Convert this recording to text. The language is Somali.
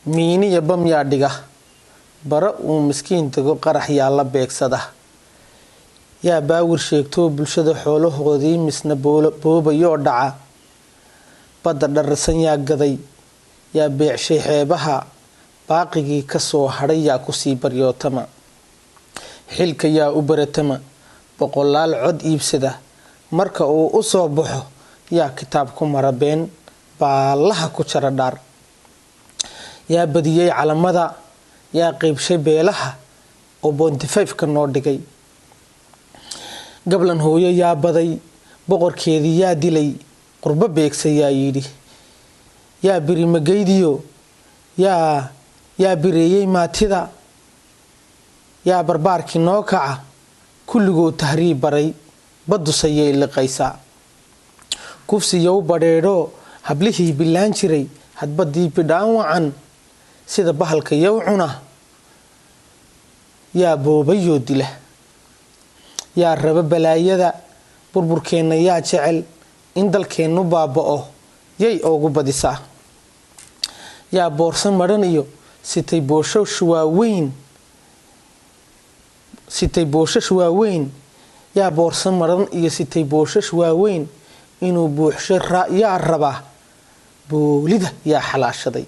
miiniya bam yaa dhiga bara uu miskiin tago qarax yaa la beegsada yaa baawir sheegto bulshada xoolahoodii misna boobayo dhaca badda dharsan yaa gaday yaa beecshay xeebaha baaqigii ka soo hadhay yaa ku sii baryootama xilka yaa u baratama boqolaal cod iibsada marka uu u soo baxo yaa kitaab ku marabeen baalaha ku jara dhaar yaa badiyay calamada yaa qaybshay beelaha oo 25ka noo dhigay gablan hooyo yaa baday boqorkeedii yaa dilay qurbo beegsay yaa yidhi yaa biri magaydiyo yaa bireeyay maatida yaa barbaarkii noo kaca kulligoo tahriib baray badusayay liqaysaa kufsiyow badheedho hablihii bilaan jiray hadbadii bidhaan wacan sida bahalka yow cuna yaa boobayoo dila yaa raba balaayada burburkeenna yaa jecel in dalkeennu baaba'o yay oogu badisaa yaa boorsan madhan iyo sitay booshash waaweyn yaa boorsan madhan iyo sitay booshash waaweyn inuu buuxsho yaa raba boolida yaa xalaashaday